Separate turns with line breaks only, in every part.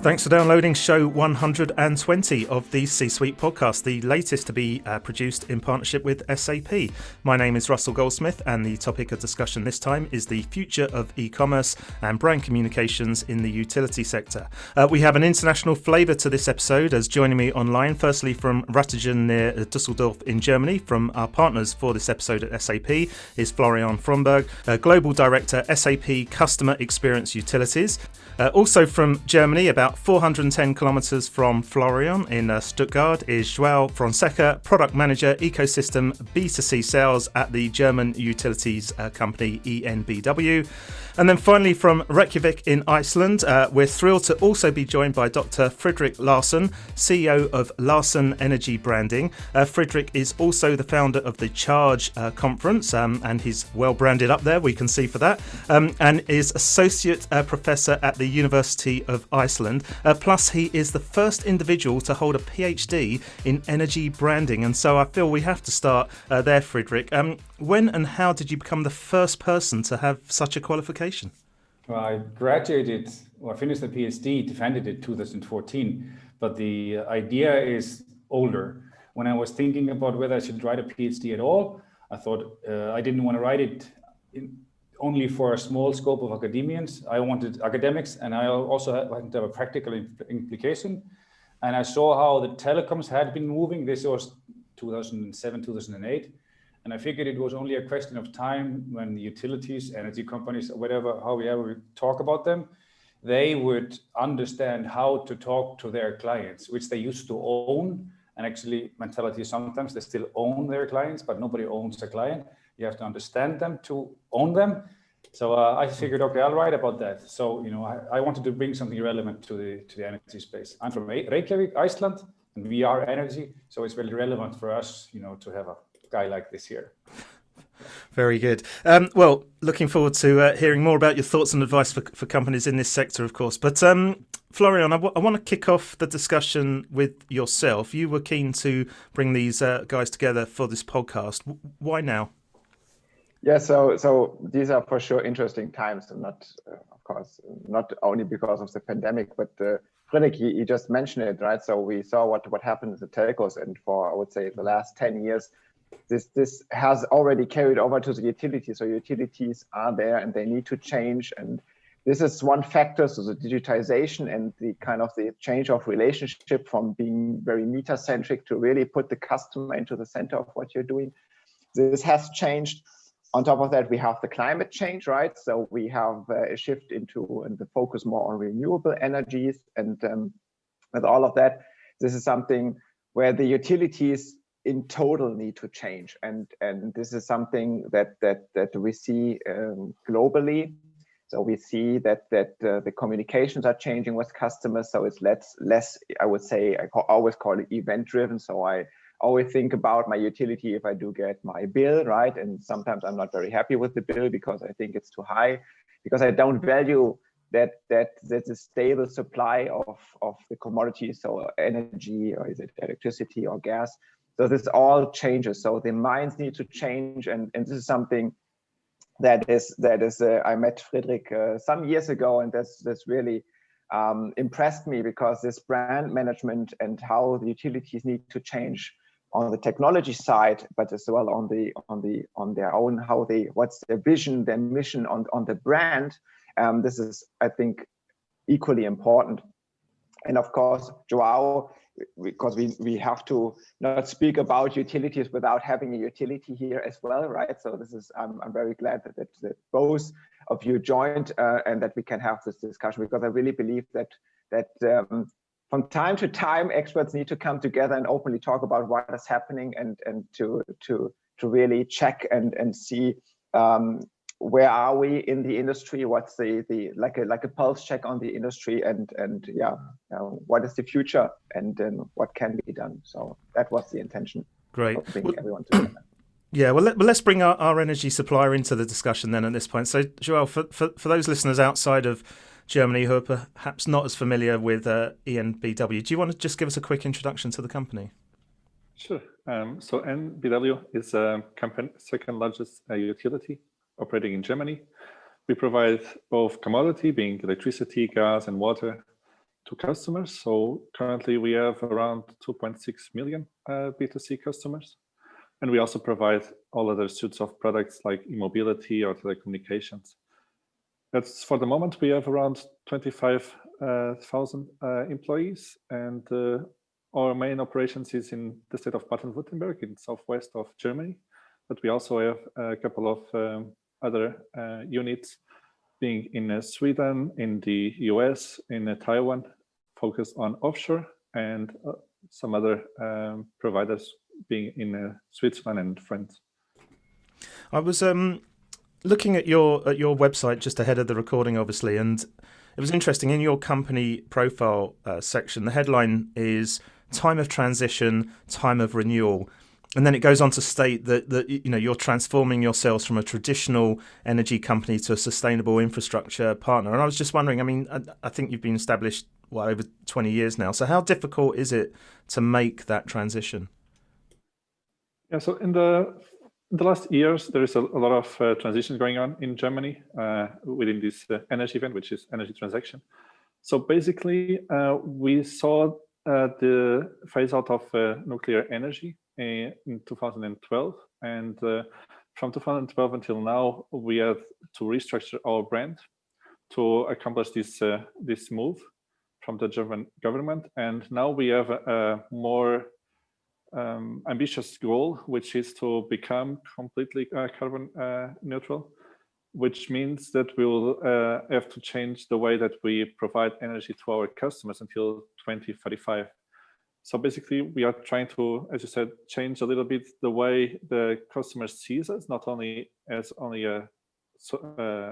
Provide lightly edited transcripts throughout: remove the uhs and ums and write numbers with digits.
Thanks for downloading show 120 of the C-Suite podcast, the latest to be produced in partnership with SAP. My name is Russell Goldsmith, and the topic of discussion this time is the future of e-commerce and brand communications in the utility sector. We have an international flavour to this episode, as joining me online, firstly from Ratingen near Dusseldorf in Germany, from our partners for this episode at SAP, is Florian Frömberg, Global Director, SAP Customer Experience Utilities. Also from Germany, about 410 kilometres from Florian in Stuttgart, is João Fonseca, Product Manager, Ecosystem B2C Sales at the German utilities company EnBW. And then finally from Reykjavik in Iceland, we're thrilled to also be joined by Dr. Fridrik Larsen, CEO of LarsEn Energy Branding. Fridrik is also the founder of the Charge conference, and he's well branded up there, we can see for that, and is Associate Professor at the University of Iceland. Plus, he is the first individual to hold a PhD in energy branding. And so I feel we have to start there, Fridrik. When and how did you become the first person to have such a qualification?
Well, I finished the PhD, defended it 2014, but the idea is older. When I was thinking about whether I should write a PhD at all, I thought I didn't want to write it only for a small scope of academics. I wanted academics, and I also wanted to have a practical implication. And I saw how the telecoms had been moving. This was 2007, 2008. And I figured it was only a question of time when the utilities, energy companies, whatever, however we talk about them, they would understand how to talk to their clients, which they used to own. And actually, mentality sometimes they still own their clients, but nobody owns a client. You have to understand them to own them. So I figured, okay, I'll write about that. So I wanted to bring something relevant to the energy space. I'm from Reykjavik, Iceland, and we are energy, so it's very relevant for us, to have a guy like this here.
Very good. Well, looking forward to hearing more about your thoughts and advice for companies in this sector, of course. But Florian, I want to kick off the discussion with yourself. You were keen to bring these guys together for this podcast. Why now?
Yeah, so these are for sure interesting times, and not only because of the pandemic, but Fridrik, you just mentioned it, right? So we saw what happened in the telcos, and for, I would say, the last 10 years, this has already carried over to the utilities. So utilities are there and they need to change. And this is one factor, so the digitization and the kind of the change of relationship from being very meter-centric to really put the customer into the center of what you're doing. This has changed. On top of that, we have the climate change, right? So we have a shift into and the focus more on renewable energies. And with all of that, this is something where the utilities in total need to change, and this is something that we see globally. So we see that the communications are changing with customers. So it's less. I would say I always call it event driven. So I always think about my utility if I do get my bill, right? And sometimes I'm not very happy with the bill because I think it's too high, because I don't value that there's a stable supply of the commodities, so energy, or is it electricity or gas. So this all changes. So the minds need to change, and this is something that is. I met Fridrik some years ago, and this really impressed me, because this brand management and how the utilities need to change on the technology side, but as well on their own, what's their vision, their mission on the brand. This is, I think, equally important. And of course, João, because we have to not speak about utilities without having a utility here as well, right? So this is, I'm very glad that both of you joined and that we can have this discussion, because I really believe that from time to time, experts need to come together and openly talk about what is happening, and to really check and see where are we in the industry, what's the like a pulse check on the industry, and what is the future, and what can be done. So that was the intention.
Great.
Of bringing everyone together.
Yeah, well, let's bring our energy supplier into the discussion then at this point. So, João, for those listeners outside of Germany who are perhaps not as familiar with EnBW, do you want to just give us a quick introduction to the company?
Sure. So EnBW is a second largest utility operating in Germany. We provide both commodity, being electricity, gas, and water, to customers. So currently we have around 2.6 million B2C customers. And we also provide all other suites of products like e-mobility or telecommunications. That's for the moment, we have around 25,000 employees, and our main operations is in the state of Baden-Württemberg in southwest of Germany. But we also have a couple of other units being in Sweden, in the US, in Taiwan, focused on offshore, and some other providers being in Switzerland and France.
I was looking at your website just ahead of the recording, obviously, and it was interesting. In your company profile section, the headline is "Time of Transition, Time of Renewal," and then it goes on to state that you're transforming yourselves from a traditional energy company to a sustainable infrastructure partner. And I was just wondering, I mean, I think you've been established over 20 years now. So how difficult is it to make that transition?
Yeah, so in the last years, there is a lot of transition going on in Germany within this energy event, which is energy transaction. So basically, we saw the phase out of nuclear energy in 2012. And from 2012 until now, we had to restructure our brand to accomplish this move from the German government. And now we have a more ambitious goal, which is to become completely carbon neutral, which means that we'll have to change the way that we provide energy to our customers until 2035. So basically, we are trying to, as you said, change a little bit the way the customer sees us, not only as a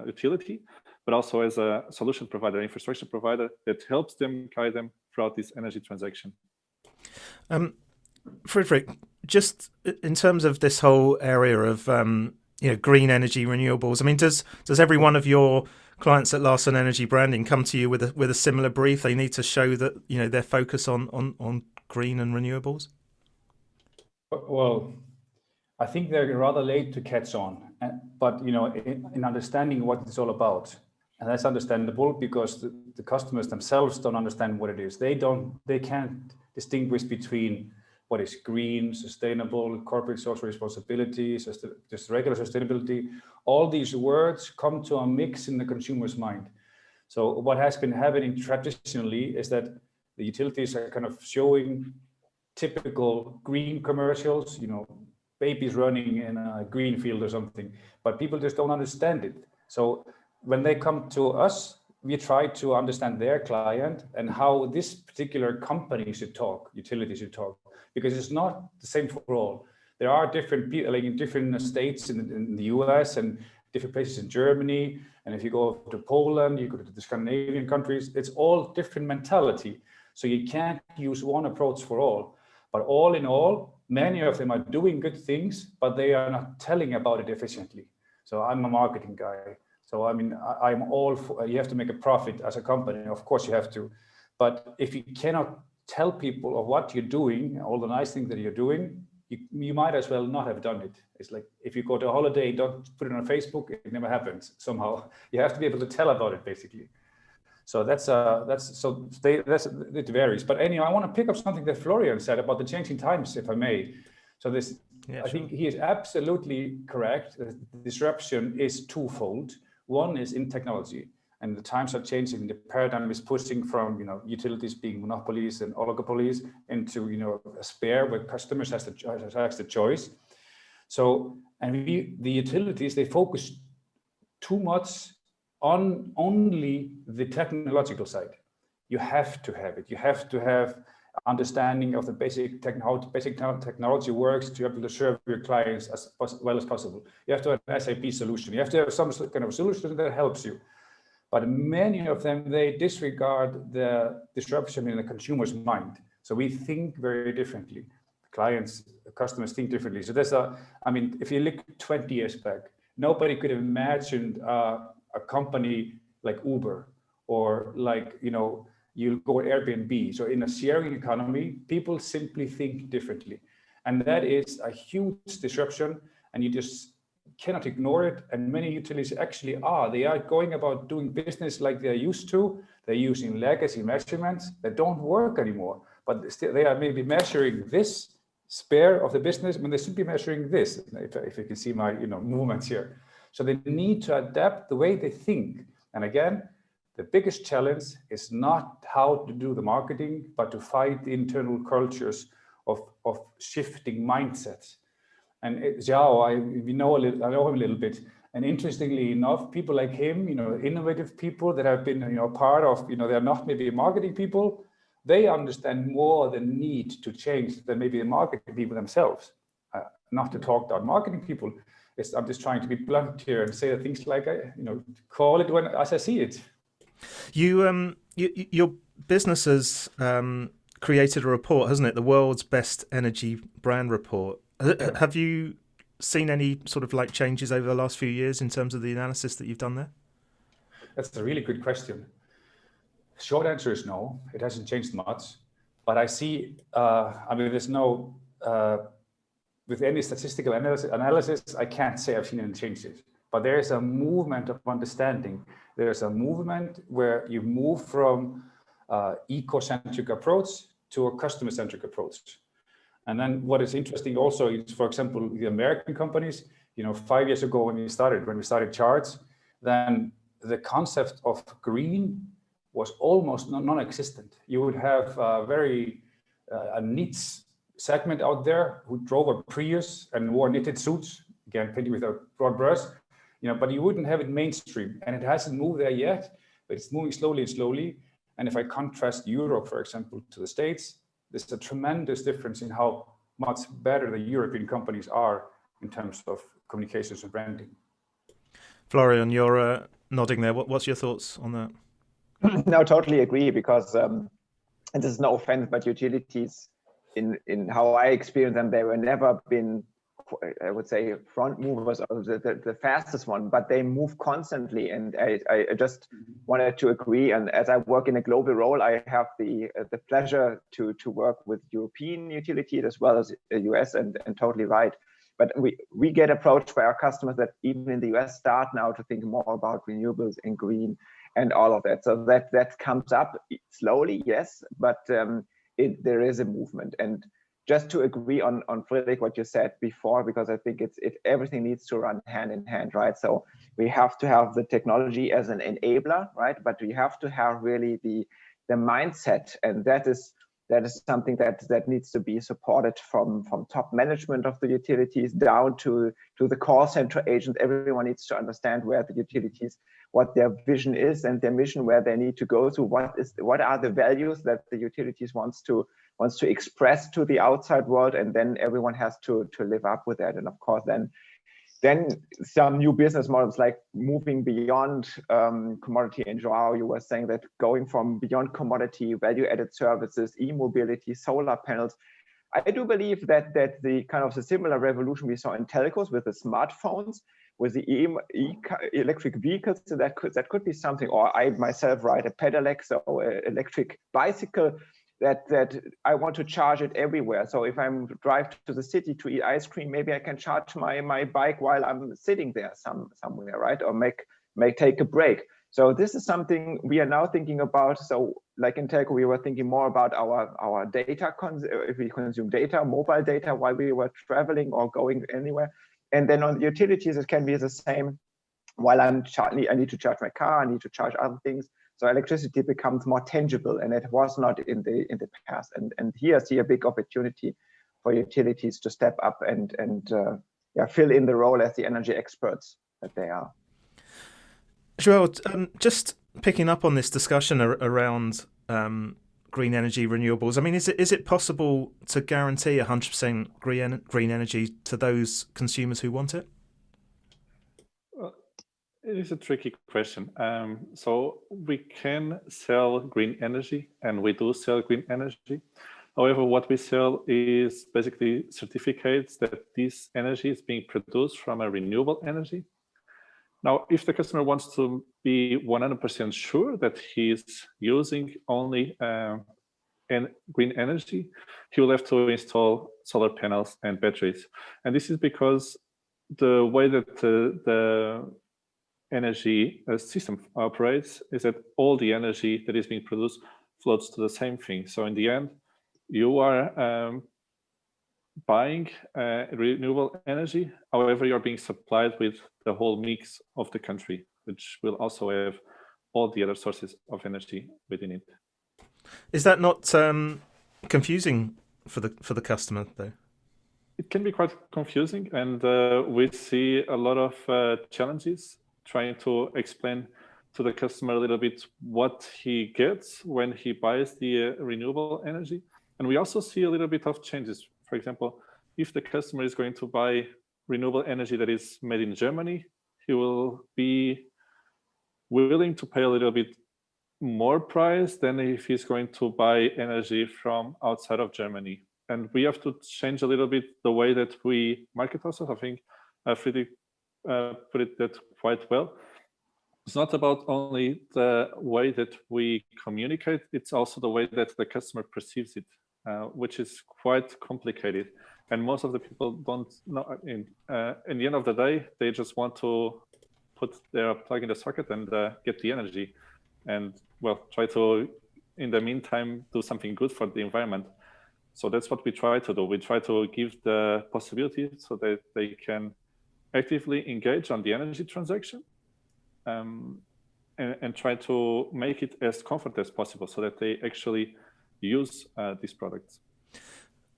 utility, but also as a solution provider, infrastructure provider that helps them, guide them throughout this energy transaction.
Fridrik, just in terms of this whole area of green energy, renewables, I mean, does every one of your clients at LarsEn Energy Branding come to you with a similar brief? They need to show that their focus on green and renewables?
Well, I think they're rather late to catch on, but in understanding what it's all about, and that's understandable because the customers themselves don't understand what it is. They can't distinguish between what is green, sustainable, corporate social responsibility, just regular sustainability. All these words come to a mix in the consumer's mind. So what has been happening traditionally is that the utilities are kind of showing typical green commercials, babies running in a green field or something, but people just don't understand it. So when they come to us, we try to understand their client and how this particular company should talk, utility should talk, because it's not the same for all. There are different people, like in different states in the US and different places in Germany. And if you go to Poland, you go to the Scandinavian countries, it's all different mentality. So you can't use one approach for all. But all in all, many of them are doing good things, but they are not telling about it efficiently. So I'm a marketing guy. So I mean, I'm all for, you have to make a profit as a company. Of course you have to. But if you cannot tell people of what you're doing, all the nice things that you're doing, you might as well not have done it. It's like if you go to a holiday, don't put it on Facebook, it never happens somehow. You have to be able to tell about it basically. So it varies. But anyhow, I want to pick up something that Florian said about the changing times, if I may. So this, I think he is absolutely correct. The disruption is twofold. One is in technology, and the times are changing. The paradigm is pushing from utilities being monopolies and oligopolies into a sphere where customers has the choice. So the utilities, they focus too much on only the technological side. You have to have it. You have to have understanding of the basic technology works to be able to serve your clients as well as possible. You have to have an SAP solution. You have to have some kind of solution that helps you. But many of them, they disregard the disruption in the consumer's mind. So we think very differently. Customers think differently. So if you look 20 years back, nobody could have imagined a company like Uber or you'll go Airbnb. So in a sharing economy, people simply think differently. And that is a huge disruption, and you just cannot ignore it. And many utilities actually they are going about doing business like they're used to. They're using legacy measurements that don't work anymore, but still they are maybe measuring this spare of the business when they should be measuring this, if you can see my movements here. So they need to adapt the way they think. And again, the biggest challenge is not how to do the marketing, but to fight the internal cultures of shifting mindsets. And João, I know him a little bit. And interestingly enough, people like him, innovative people that have been, part of, they're not maybe marketing people, they understand more the need to change than maybe the marketing people themselves. Not to talk about marketing people. I'm just trying to be blunt here and say things like, call it as I see it.
Your business has created a report, hasn't it? The world's best energy brand report. Have you seen any sort of like changes over the last few years in terms of the analysis that you've done there?
That's a really good question. Short answer is no, it hasn't changed much. But I see, there's no, with any statistical analysis, I can't say I've seen any changes. But there is a movement of understanding. There's a movement where you move from eco-centric approach to a customer-centric approach. And then what is interesting also is, for example, the American companies, 5 years ago when we started charts, then the concept of green was almost non-existent. You would have a niche segment out there who drove a Prius and wore knitted suits, again, painted with a broad brush, but you wouldn't have it mainstream. And it hasn't moved there yet, but it's moving slowly and slowly. And if I contrast Europe, for example, to the States, there's a tremendous difference in how much better the European companies are in terms of communications and branding.
Florian, you're nodding there. What's your thoughts on that?
No, totally agree, because, and this is no offense, but utilities, in how I experience them, they were never been, I would say, front movers or the fastest one, but they move constantly. And I just wanted to agree. And as I work in a global role, I have the pleasure to work with European utilities as well as US, and totally right. But we get approached by our customers that even in the US start now to think more about renewables and green and all of that. So that comes up slowly, yes, but there is a movement. And just to agree on Fridrik, what you said before, because I think everything needs to run hand in hand, right? So we have to have the technology as an enabler, right? But we have to have really the mindset, and that is something that needs to be supported from top management of the utilities down to the call center agent. Everyone needs to understand where the utilities, what their vision is and their mission, where they need to go to, what are the values that the utilities wants to express to the outside world, and then everyone has to live up with that. And of course, then some new business models like moving beyond commodity. And João, you were saying that going from beyond commodity, value-added services, e-mobility, solar panels. I do believe that the kind of the similar revolution we saw in telcos with the smartphones, with the electric vehicles, so that could be something. Or I myself ride a pedelec, so electric bicycle, that I want to charge it everywhere. So if I'm drive to the city to eat ice cream, maybe I can charge my bike while I'm sitting there somewhere, right? Or may take a break. So this is something we are now thinking about. So like in telco, we were thinking more about our data, if we consume data, mobile data while we were traveling or going anywhere. And then on the utilities, it can be the same. While I need to charge my car, I need to charge other things. So electricity becomes more tangible, and it was not in the past. And here I see a big opportunity for utilities to step up and fill in the role as the energy experts that they are.
João, just picking up on this discussion around green energy, renewables. I mean, is it possible to guarantee 100% green energy to those consumers who want it?
It is a tricky question. So we can sell green energy, and we do sell green energy. However, what we sell is basically certificates that this energy is being produced from a renewable energy. Now, if the customer wants to be 100% sure that he's using only green energy, he will have to install solar panels and batteries. And this is because the way that the energy system operates is that all the energy that is being produced floats to the same thing. So in the end, you are buying renewable energy. However, you're being supplied with the whole mix of the country, which will also have all the other sources of energy within it.
Is that not confusing for the customer, though?
It can be quite confusing, and we see a lot of challenges trying to explain to the customer a little bit what he gets when he buys the renewable energy. And we also see a little bit of changes. For example, if the customer is going to buy renewable energy that is made in Germany, he will be willing to pay a little bit more price than if he's going to buy energy from outside of Germany. And we have to change a little bit the way that we market ourselves. I think Fridrik put it that quite well. It's not about only the way that we communicate, it's also the way that the customer perceives it, which is quite complicated. And most of the people don't know. In the end of the day, they just want to put their plug in the socket and get the energy. And well, try to, in the meantime, do something good for the environment. So that's what we try to do. We try to give the possibility so that they can actively engage on the energy transaction and try to make it as comfortable as possible so that they actually use these products.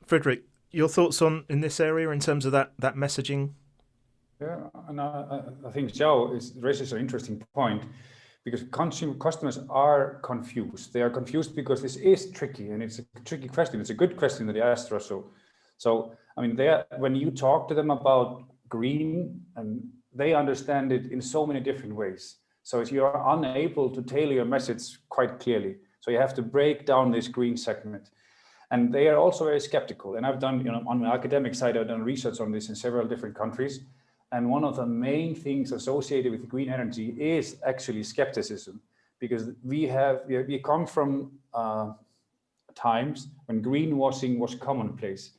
Fridrik, your thoughts in this area in terms of that messaging?
Yeah, and I think João raises an interesting point, because customers are confused. They are confused because this is tricky, and it's a tricky question. It's a good question that you asked, Russell. So, I mean, when you talk to them about green, and they understand it in so many different ways. So if you are unable to tailor your message quite clearly, so you have to break down this green segment. And they are also very skeptical. And I've done, on the academic side, I've done research on this in several different countries. And one of the main things associated with green energy is actually skepticism, because we come from times when greenwashing was commonplace.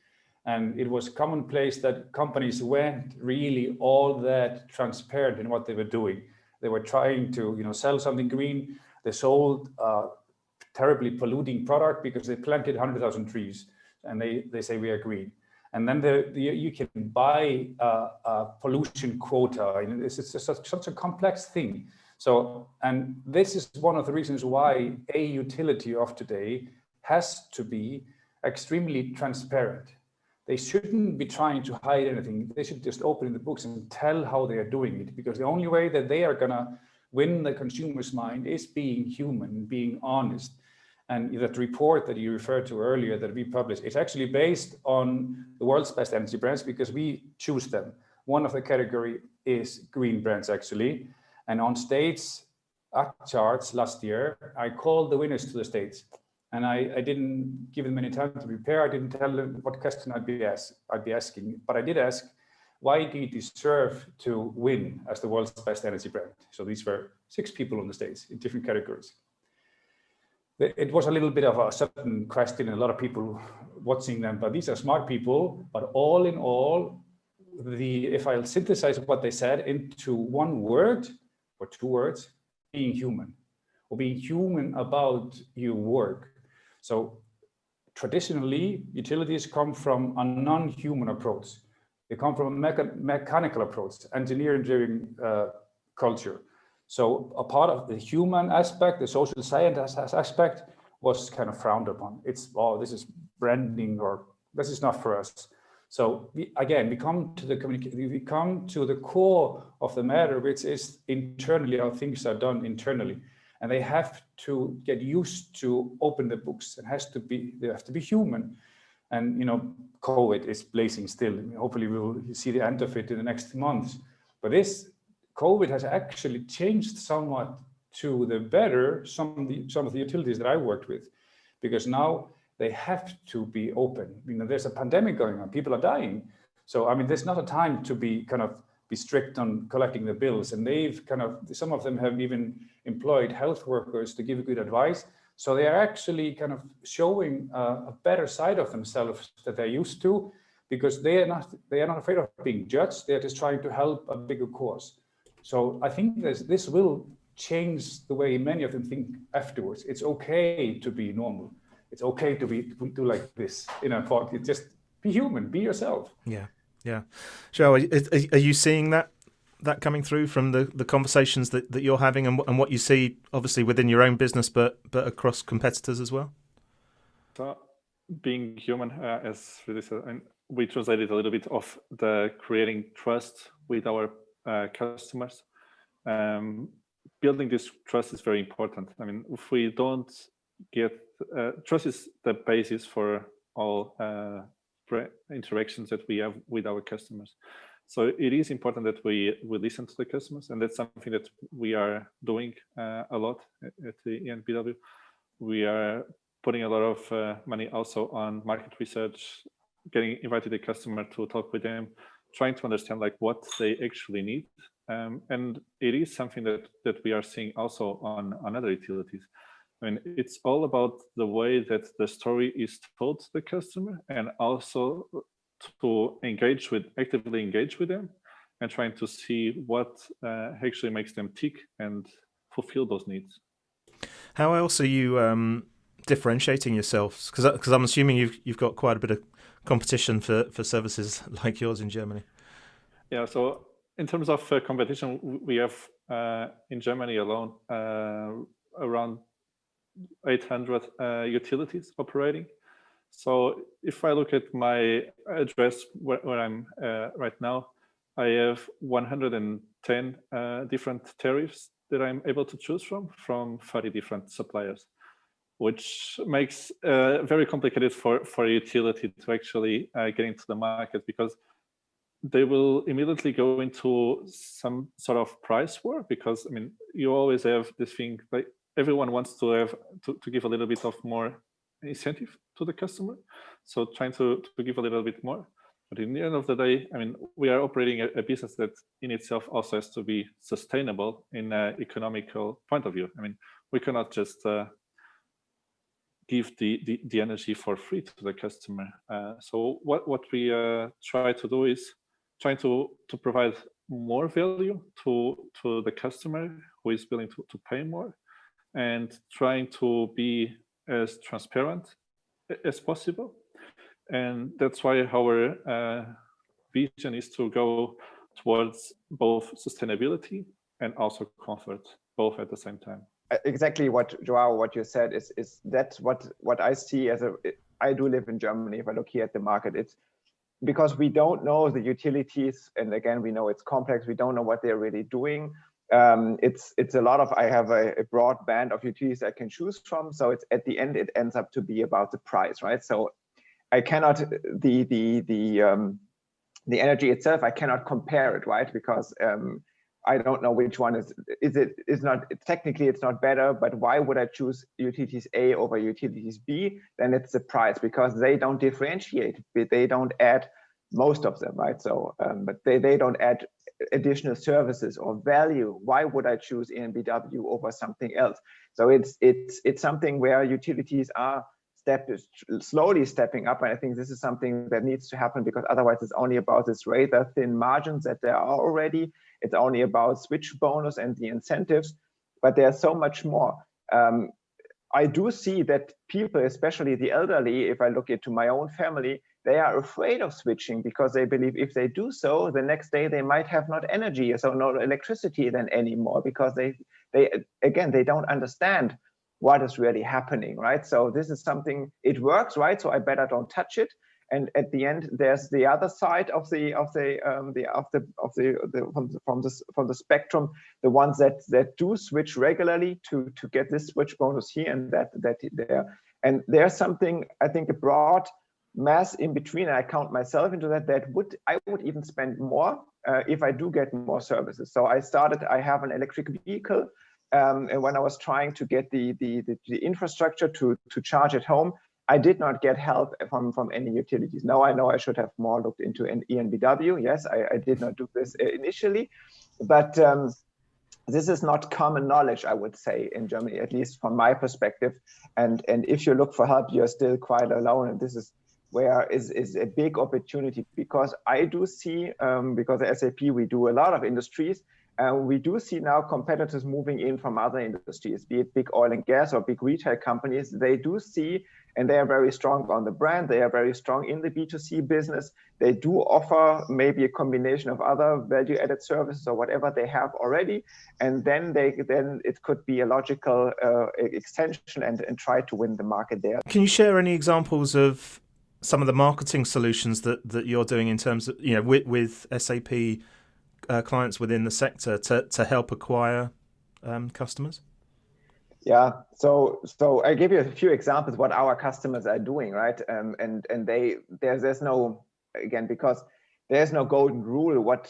And it was commonplace that companies weren't really all that transparent in what they were doing. They were trying to sell something green. They sold a terribly polluting product because they planted 100,000 trees and they say we are green. And then you can buy a pollution quota. It's such a complex thing. So, and this is one of the reasons why a utility of today has to be extremely transparent. They shouldn't be trying to hide anything. They should just open the books and tell how they are doing it, because the only way that they are gonna win the consumer's mind is being human, being honest. And that report that you referred to earlier that we published, it's actually based on the world's best energy brands because we choose them. One of the category is green brands actually. And on States charts last year, I called the winners to the States. And I didn't give them any time to prepare. I didn't tell them what question I'd be asking, but I did ask, why do you deserve to win as the world's best energy brand? So these were 6 people on the States in different categories. It was a little bit of a sudden question, and a lot of people watching them, but these are smart people. But all in all, if I'll synthesize what they said into one word or 2 words, being human, or being human about your work. So traditionally, utilities come from a non-human approach. They come from a mechanical approach, engineering-driven culture. So a part of the human aspect, the social science aspect, was kind of frowned upon. It's, oh, this is branding, or this is not for us. So we come to the core of the matter, which is internally how things are done internally. And they have to get used to open the books. They have to be human. And COVID is blazing still. Hopefully we will see the end of it in the next months. But this COVID has actually changed somewhat to the better some of the utilities that I worked with, because now they have to be open. There's a pandemic going on. People are dying. So there's not a time to be strict on collecting the bills. And some of them have even employed health workers to give good advice. So they are actually showing a better side of themselves that they're used to, because they are not afraid of being judged. They're just trying to help a bigger cause. So I think this will change the way many of them think afterwards. It's okay to be normal. It's okay to do like this in a pod. It's just be human, be yourself.
Yeah. João, are you seeing that coming through from the conversations that you're having and what you see obviously within your own business, but across competitors as well?
So being human, as Fridrik said, and we translated a little bit of the creating trust with our customers. Building this trust is very important. I mean, if we don't get trust is the basis for all interactions that we have with our customers. So it is important that we listen to the customers, and that's something that we are doing a lot at the EnBW. We are putting a lot of money also on market research, getting invited the customer to talk with them, trying to understand like what they actually need. And it is something that we are seeing also on other utilities. I mean, it's all about the way that the story is told to the customer, and also to actively engage with them and trying to see what actually makes them tick and fulfill those needs.
How else are you differentiating yourselves? Because I'm assuming you've got quite a bit of competition for services like yours in Germany. Yeah,
so in terms of competition, we have in Germany alone around 800 utilities operating. So if I look at my address where I'm right now, I have 110 different tariffs that I'm able to choose from 30 different suppliers, which makes very complicated for a utility to actually get into the market, because they will immediately go into some sort of price war, because I mean, you always have this thing, like everyone wants to have to give a little bit of more incentive to the customer. So trying to give a little bit more. But in the end of the day, I mean, we are operating a business that in itself also has to be sustainable in an economical point of view. I mean, we cannot just give the energy for free to the customer. So what we try to do is trying to provide more value to the customer who is willing to pay more, and trying to be as transparent as possible. And that's why our vision is to go towards both sustainability and also comfort, both at the same time.
Exactly what João, what you said is that's what I see as I do live in Germany. If I look here at the market, it's because we don't know the utilities, and again, we know it's complex. We don't know what they're really doing. It's a lot of, I have a broad band of utilities I can choose from. So it's at the end, it ends up to be about the price, right? So I cannot, the energy itself, I cannot compare it, right? Because I don't know which one is not, technically it's not better, but why would I choose utilities A over utilities B? Then it's the price, because they don't differentiate, they don't add most of them, right? So, but they don't add additional services or value. Why would I choose EnBW over something else? So it's something where utilities are slowly stepping up, and I think this is something that needs to happen, because otherwise it's only about this rather thin margins that there are already. It's only about switch bonus and the incentives, but there's so much more. I do see that people, especially the elderly, if I look into my own family, they are afraid of switching, because they believe if they do so, the next day they might have not energy, so no electricity then anymore, because they don't understand what is really happening, right? So this is something, it works, right? So I better don't touch it. And at the end, there's the other side of the from the spectrum, the ones that do switch regularly to get this switch bonus here and that there. And there's something, I think, a broad mass in between. I count myself into that. I would even spend more if I do get more services. So I have an electric vehicle. And when I was trying to get the infrastructure to charge at home, I did not get help from any utilities. Now I know I should have more looked into an EnBW. Yes, I did not do this initially, but this is not common knowledge, I would say, in Germany, at least from my perspective. And if you look for help, you're still quite alone. And this is where is a big opportunity, because I do see, because at SAP we do a lot of industries, we do see now competitors moving in from other industries, be it big oil and gas or big retail companies. They do see, and they are very strong on the brand. They are very strong in the B2C business. They do offer maybe a combination of other value-added services or whatever they have already. And then it could be a logical extension and try to win the market there.
Can you share any examples of some of the marketing solutions that you're doing in terms of, with SAP clients within the sector to help acquire customers?
Yeah, so I give you a few examples what our customers are doing, right? And there's no, again, because there's no golden rule what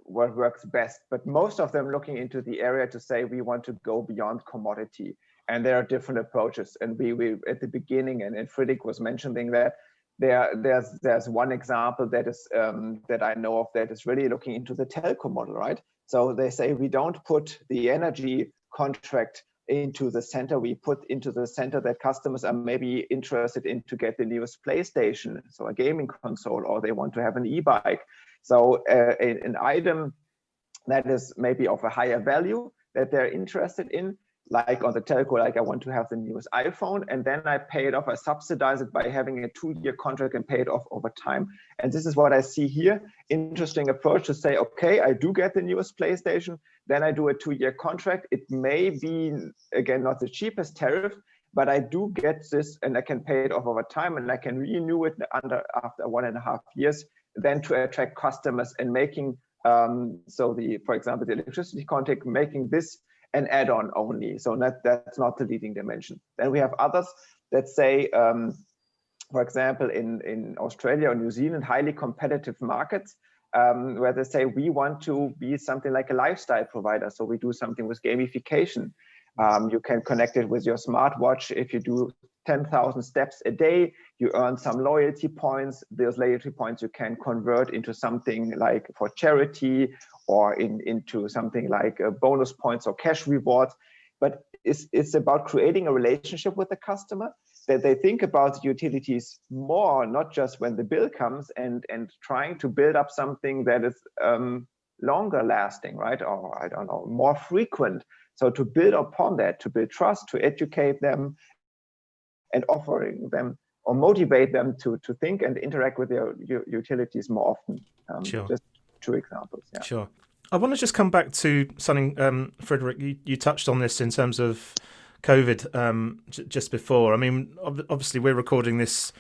works best, but most of them looking into the area to say we want to go beyond commodity, and there are different approaches. And we at the beginning, and Fridrik was mentioning that there's one example that is that I know of that is really looking into the telco model, right? So they say we don't put the energy contract into the center, we put into the center that customers are maybe interested in to get the newest PlayStation, so a gaming console, or they want to have an e-bike. So an item that is maybe of a higher value that they're interested in, like on the telco, like I want to have the newest iPhone, and then I pay it off, I subsidize it by having a 2-year contract and pay it off over time. And this is what I see here. Interesting approach to say, okay, I do get the newest PlayStation, then I do a 2-year contract. It may be, again, not the cheapest tariff, but I do get this and I can pay it off over time, and I can renew it after 1.5 years, then to attract customers and making, for example, the electricity contract, making this an add-on only. So that's not the leading dimension. Then we have others that say, for example, in Australia or New Zealand, highly competitive markets, where they say we want to be something like a lifestyle provider. So we do something with gamification. You can connect it with your smartwatch. If you do 10,000 steps a day, you earn some loyalty points. Those loyalty points you can convert into something like for charity, or into something like bonus points or cash rewards. But it's about creating a relationship with the customer, that they think about utilities more, not just when the bill comes, and trying to build up something that is longer lasting, right? Or I don't know, more frequent. So to build upon that, to build trust, to educate them, and offering them or motivate them to think and interact with their utilities more often.
Sure.
Just 2 examples. Yeah.
Sure. I want to just come back to something, Fridrik, you touched on this in terms of COVID just before. I mean, obviously we're recording this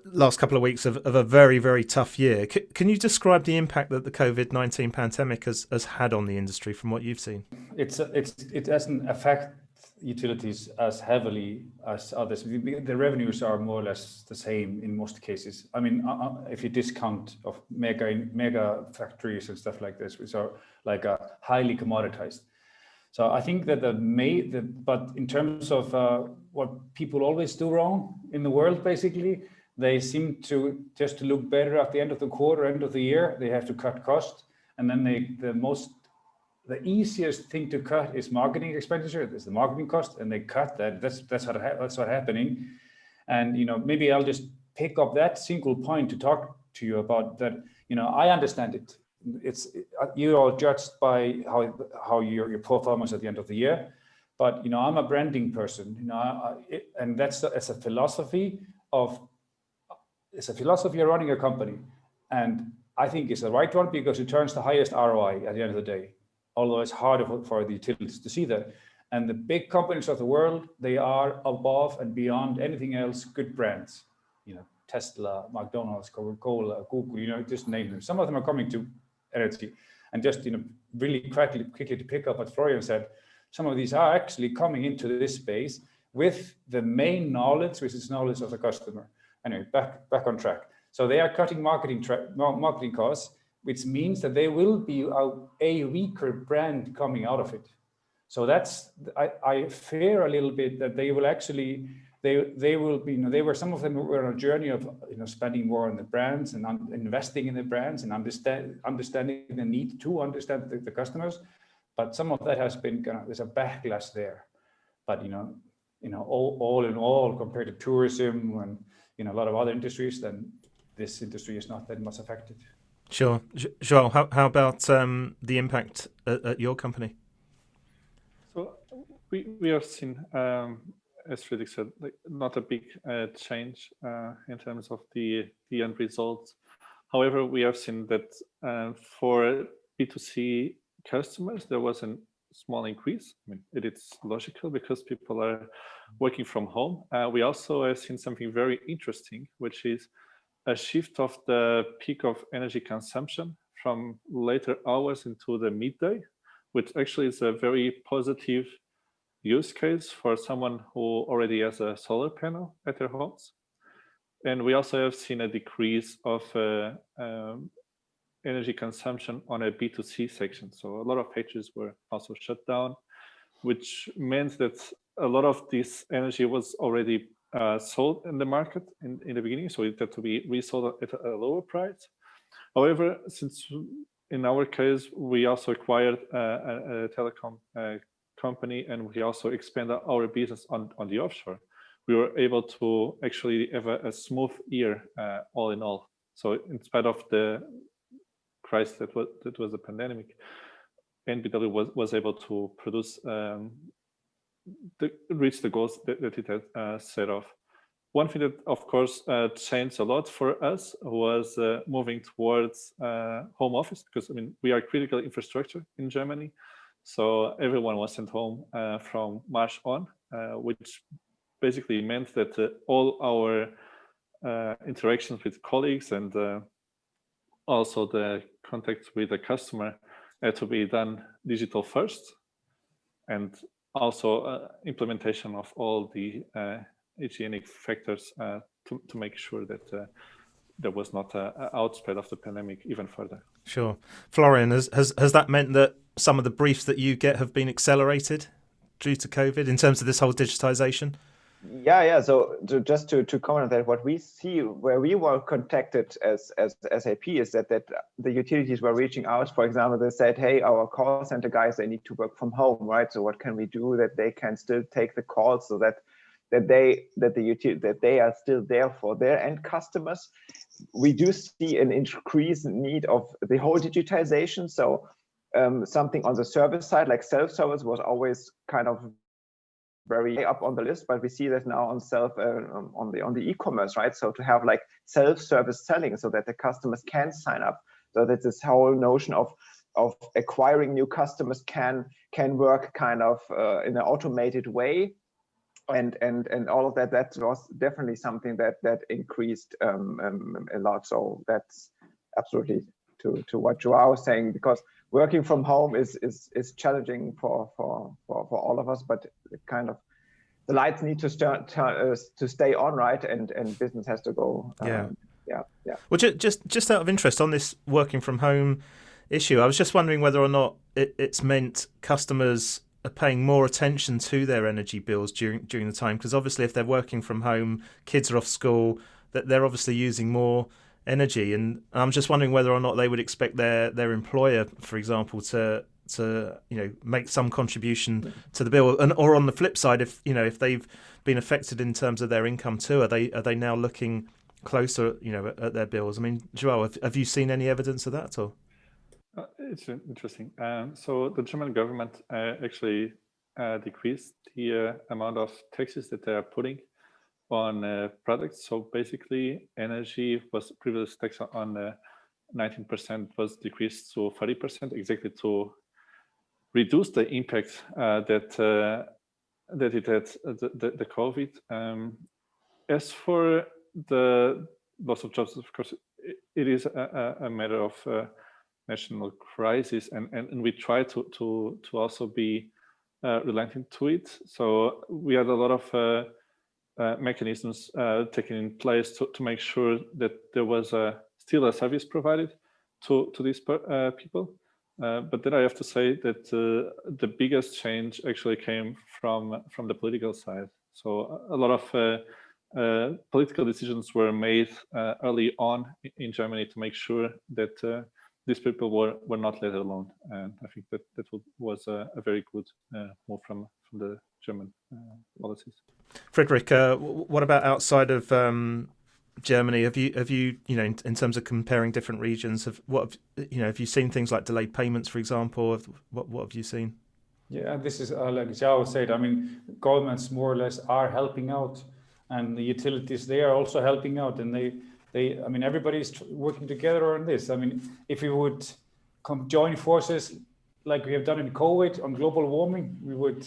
last couple of weeks of a very, very tough year. Can you describe the impact that the COVID-19 pandemic has had on the industry from what you've seen?
It doesn't affect utilities as heavily as others. The revenues are more or less the same in most cases. I mean, if you discount of mega factories and stuff like this, which are like highly commoditized. So I think that but in terms of what people always do wrong in the world, basically, they seem to just to look better at the end of the quarter, end of the year. They have to cut costs, and then the easiest thing to cut is marketing expenditure. It's the marketing cost, and they cut that. That's what's happening. And maybe I'll just pick up that single point to talk to you about that. I understand it. You're all judged by how your performance at the end of the year. But I'm a branding person. And it's a philosophy of running a company, and I think it's the right one because it turns the highest ROI at the end of the day. Although it's harder for the utilities to see that. And the big companies of the world, they are above and beyond anything else good brands. Tesla, McDonald's, Coca-Cola, Google, just name them. Some of them are coming to energy. And just, really quickly to pick up what Florian said, some of these are actually coming into this space with the main knowledge, which is knowledge of the customer. Anyway, back on track. So they are cutting marketing costs, which means that they will be a weaker brand coming out of it. So I fear a little bit that they will actually, they will be, some of them were on a journey of, spending more on the brands and investing in the brands and understanding the need to understand the customers. But some of that has been there's a backlash there. But, all in all, compared to tourism and, in a lot of other industries, then this industry is not that much affected.
Sure. João, how about the impact at your company?
So we have seen, as Fridrik said, like not a big change in terms of the end results. However, we have seen that for B2C customers, there was a small increase. I mean, it is logical because people are working from home. We also have seen something very interesting, which is a shift of the peak of energy consumption from later hours into the midday, which actually is a very positive use case for someone who already has a solar panel at their homes. And we also have seen a decrease of energy consumption on a B2C section. So a lot of factories were also shut down, which meant that a lot of this energy was already sold in the market in the beginning, so it had to be resold at a lower price. However, since in our case, we also acquired a telecom company, and we also expanded our business on the offshore, we were able to actually have a smooth year all in all. So in spite of the crisis that was the pandemic, EnBW was able to produce reach the goals that it had set off. One thing that, of course, changed a lot for us was moving towards home office, because I mean we are critical infrastructure in Germany, so everyone was sent home from March on, which basically meant that all our interactions with colleagues and also the contact with the customer had to be done digital first, and also implementation of all the hygienic factors to make sure that there was not an outspread of the pandemic even further.
Sure. Florian, has that meant that some of the briefs that you get have been accelerated due to COVID in terms of this whole digitization?
Yeah. So just to comment on that, what we see where we were contacted as SAP is that the utilities were reaching out. For example, they said, hey, our call center guys, they need to work from home, right? So what can we do that they can still take the calls so that they are still there for their end customers? We do see an increased need of the whole digitization. So something on the service side, like self-service, was always kind of very high up on the list, but we see that now on on the e-commerce, right? So to have like self-service selling so that the customers can sign up, so that this whole notion of acquiring new customers can work kind of in an automated way, and all of that was definitely something that increased a lot. So that's absolutely to what João was saying, because working from home is challenging for all of us, but kind of the lights need to stay on, right? And business has to go. Yeah.
Well, just out of interest on this working from home issue, I was just wondering whether or not it's meant customers are paying more attention to their energy bills during the time, because obviously if they're working from home, kids are off school, that they're obviously using more energy, and I'm just wondering whether or not they would expect their employer, for example, to make some contribution to the bill, or on the flip side, if they've been affected in terms of their income too, are they now looking closer at their bills? I mean, João, have you seen any evidence of that or?
It's interesting. So the German government actually decreased the amount of taxes that they are putting on products. So basically, energy was previously taxed on 19%, was decreased to 30%, exactly to reduce the impact that it had the COVID. As for the loss of jobs, of course, it is a matter of national crisis, and we try to also be relenting to it. So we had a lot of mechanisms taken in place to make sure that there was still a service provided to these people. But then I have to say that the biggest change actually came from the political side. So a lot of political decisions were made early on in Germany to make sure that these people were not let alone. And I think that was a very good move from the German policies.
Fridrik, what about outside of Germany, have you in terms of comparing different regions, have you seen things like delayed payments, for example? What have you seen?
Yeah, this is like João said. I mean, governments more or less are helping out, and the utilities, they are also helping out, and I mean, everybody's working together on this. I mean, if we would join forces like we have done in COVID on global warming, we would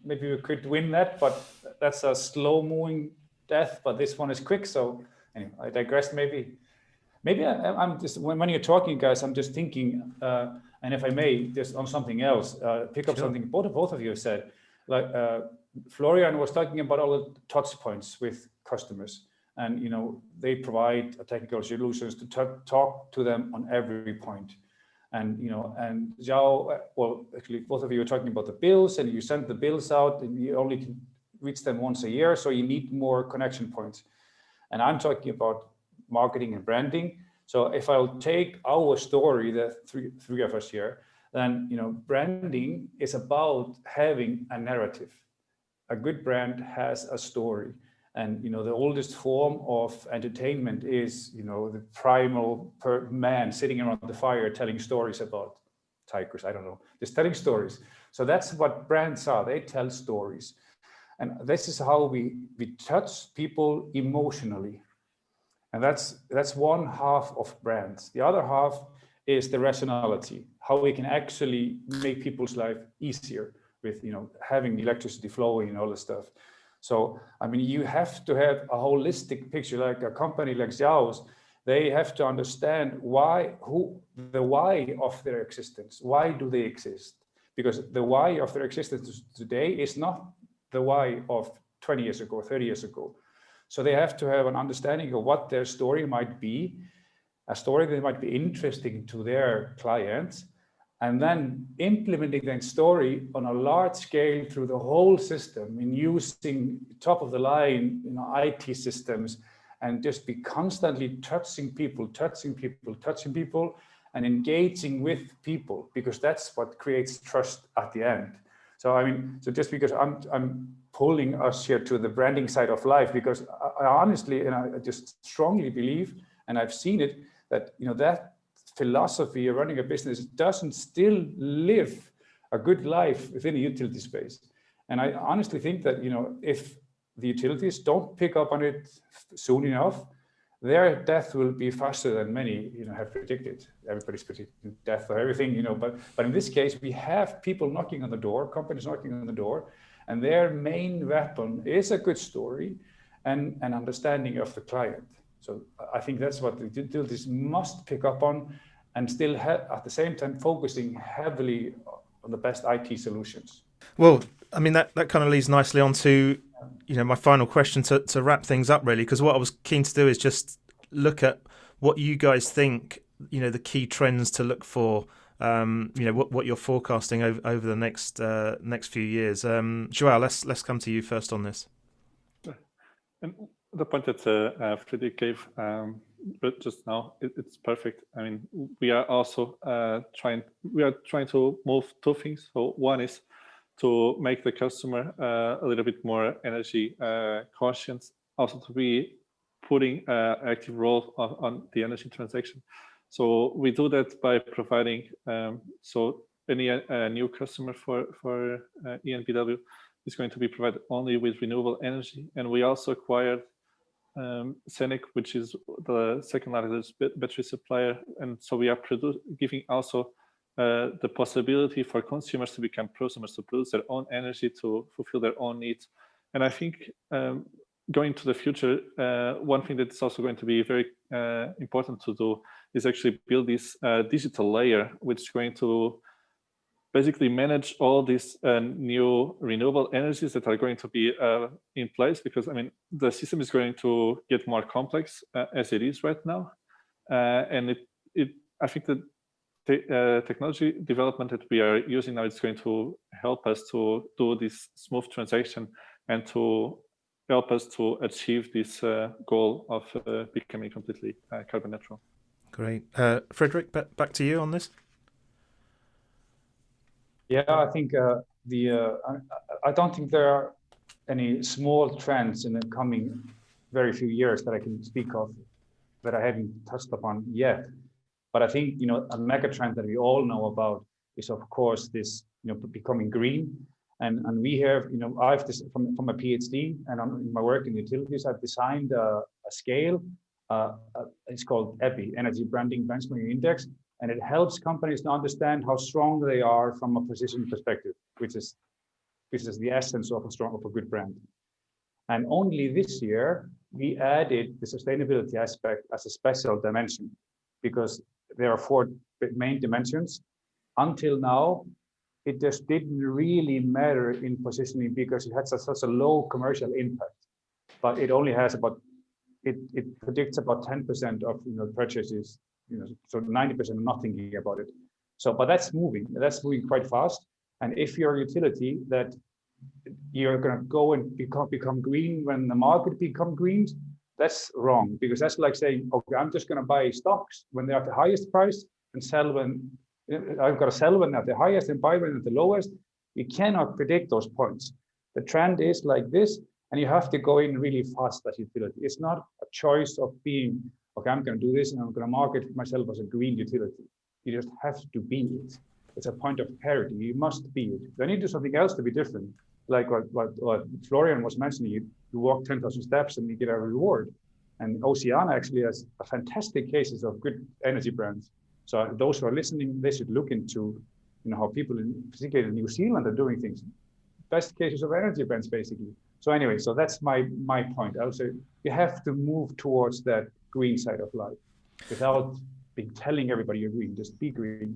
maybe we could win that, but that's a slow moving death, but this one is quick. So anyway, I digressed. Maybe I'm just, when you're talking, guys, I'm just thinking, and if I may, just on something else, pick up something both of you have said. Like Florian was talking about all the touch points with customers, and they provide technical solutions to talk to them on every point. And and João, well, actually, both of you are talking about the bills, and you send the bills out, and you only can reach them once a year, so you need more connection points. And I'm talking about marketing and branding. So if I'll take our story, the three of us here, then branding is about having a narrative. A good brand has a story, and the oldest form of entertainment is the primal man sitting around the fire telling stories about tigers. I don't know, just telling stories. So that's what brands are. They tell stories, and this is how we touch people emotionally. And that's one half of brands. The other half is the rationality, how we can actually make people's life easier with having electricity flowing and all this stuff. So I mean, you have to have a holistic picture. Like a company like João's, they have to understand the why of their existence. Why do they exist? Because the why of their existence today is not the why of 20 years ago, 30 years ago. So they have to have an understanding of what their story might be, a story that might be interesting to their clients, and then implementing that story on a large scale through the whole system in using top of the line IT systems, and just be constantly touching people, and engaging with people, because that's what creates trust at the end. So I mean, just because I'm pulling us here to the branding side of life, because I honestly, and I just strongly believe, and I've seen it, that that philosophy of running a business doesn't still live a good life within a utility space. And I honestly think that if the utilities don't pick up on it soon enough, their death will be faster than many have predicted. Everybody's predicting death or everything, but in this case, we have people knocking on the door, companies knocking on the door, and their main weapon is a good story and an understanding of the client. So I think that's what the utilities must pick up on, and still at the same time focusing heavily on the best IT solutions.
Well, I mean, that kind of leads nicely on to my final question to wrap things up, really, because what I was keen to do is just look at what you guys think the key trends to look for, what you're forecasting over the next few years. João, let's come to you first on this.
And the point that Fridrik gave just now, it's perfect. I mean, we are also trying to move two things. So one is to make the customer a little bit more energy conscious, also to be putting an active role on the energy transaction. So we do that by providing, so any new customer for EnBW is going to be provided only with renewable energy. And we also acquired Senec, which is the second largest battery supplier. And so we are giving also the possibility for consumers to become prosumers, to produce their own energy, to fulfill their own needs. And I think going to the future, one thing that's also going to be very important to do is actually build this digital layer, which is going to basically manage all these new renewable energies that are going to be in place, because I mean, the system is going to get more complex as it is right now. And I think that the technology development that we are using now is going to help us to do this smooth transaction and to help us to achieve this goal of becoming completely carbon neutral.
Great. Fridrik, back to you on this.
Yeah, I think I don't think there are any small trends in the coming very few years that I can speak of that I haven't touched upon yet. But I think, a mega trend that we all know about is, of course, this, becoming green. And we have, I've this from my PhD and in my work in utilities, I've designed a scale. It's called EPI, Energy Branding Benchmarking Index, and it helps companies to understand how strong they are from a position perspective, which is the essence of a good brand. And only this year we added the sustainability aspect as a special dimension, because there are 4 main dimensions. Until now, it just didn't really matter in positioning because it had such a low commercial impact, but it only has it predicts about 10% of purchases, so 90% are not thinking about it. So, but that's moving quite fast. And if you're a utility that you're going to go and become green when the market become green, that's wrong, because that's like saying, okay, I'm just going to buy stocks when they're at the highest price and sell when I've got to sell when at the highest and buy when at the lowest. You cannot predict those points. The trend is like this, and you have to go in really fast as utility. It's not a choice of being, okay, I'm going to do this and I'm going to market myself as a green utility. You just have to be it. It's a point of parity. You must be it. Then you do something else to be different. Like what Florian was mentioning, you walk 10,000 steps and you get a reward. And Oceana actually has a fantastic cases of good energy brands. So those who are listening, they should look into how people, particularly in New Zealand, are doing things. Best cases of energy brands, basically. So anyway, so that's my point. I would say you have to move towards that green side of life without telling everybody you're green. Just be green.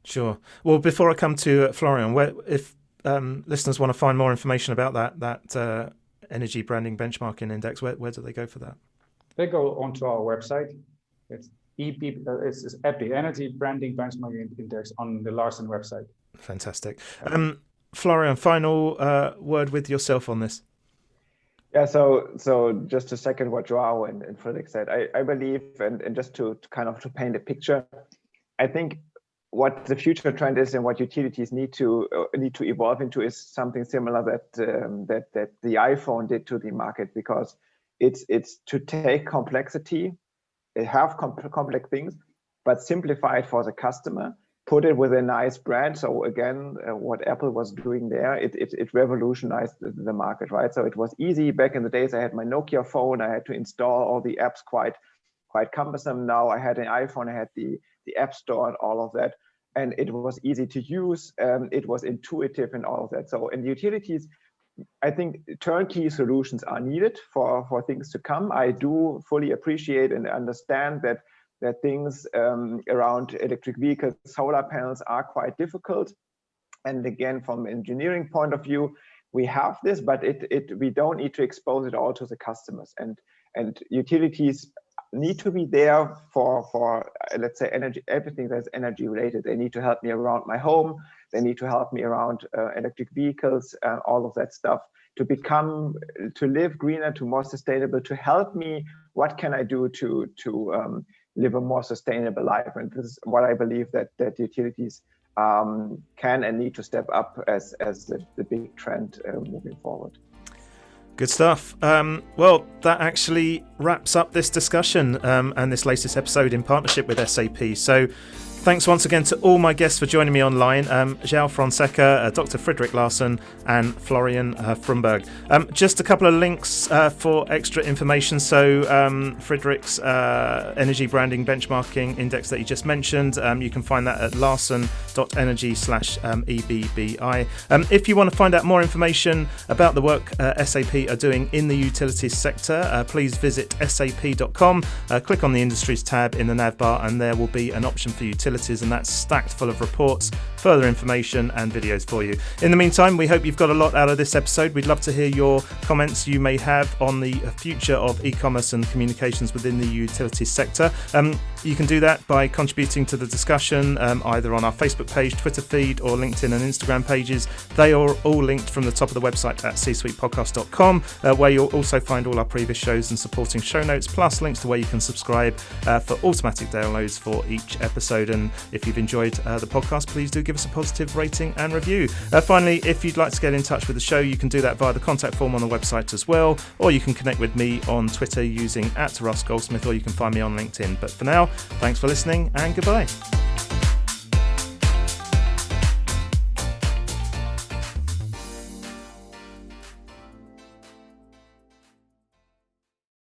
Sure. Well, before I come to Florian, if listeners want to find more information about that energy branding benchmarking index, where do they go for that?
They go onto our website. It's EPI, Energy Branding Benchmarking Index, on the LarsEn website.
Fantastic. Florian, final word with yourself on this.
Yeah, so just to second what João and Fridrik said, I believe, and just to paint a picture, I think what the future trend is and what utilities need to evolve into is something similar that the iPhone did to the market, because it's to take complexity, have complex things, but simplify it for the customer, put it with a nice brand. So again, what Apple was doing there, it revolutionized the market, right? So it was easy. Back in the days, I had my Nokia phone, I had to install all the apps quite cumbersome. Now I had an iPhone, I had the App Store and all of that, and it was easy to use. It was intuitive and all of that. So in utilities, I think turnkey solutions are needed for things to come. I do fully appreciate and understand that things around electric vehicles, solar panels are quite difficult. And again, from an engineering point of view, we have this, but we don't need to expose it all to the customers. And utilities need to be there for let's say everything that's energy related. They need to help me around my home. They need to help me around electric vehicles, all of that stuff, to live greener, to more sustainable, to help me. What can I do to live a more sustainable life? And this is what I believe that utilities can and need to step up as the big trend moving forward.
Good stuff. Well, that actually wraps up this discussion and this latest episode in partnership with SAP. So thanks once again to all my guests for joining me online, João Fonseca, Dr. Fridrik Larsen and Florian Frömberg. Just a couple of links for extra information. So Fridrik's Energy Branding Benchmarking Index that you just mentioned, you can find that at larsen.energy/EBBI. If you want to find out more information about the work SAP are doing in the utilities sector, please visit sap.com, click on the Industries tab in the nav bar, and there will be an option for utilities, and that's stacked full of reports, further information and videos for you. In the meantime, we hope you've got a lot out of this episode. We'd love to hear your comments you may have on the future of e-commerce and communications within the utilities sector. You can do that by contributing to the discussion either on our Facebook page, Twitter feed, or LinkedIn and Instagram pages. They are all linked from the top of the website at csuitepodcast.com, where you'll also find all our previous shows and supporting show notes, plus links to where you can subscribe for automatic downloads for each episode. And And if you've enjoyed the podcast, please do give us a positive rating and review. Finally, if you'd like to get in touch with the show, you can do that via the contact form on the website as well, or you can connect with me on Twitter using @Russ Goldsmith, or you can find me on LinkedIn. But for now, thanks for listening and goodbye.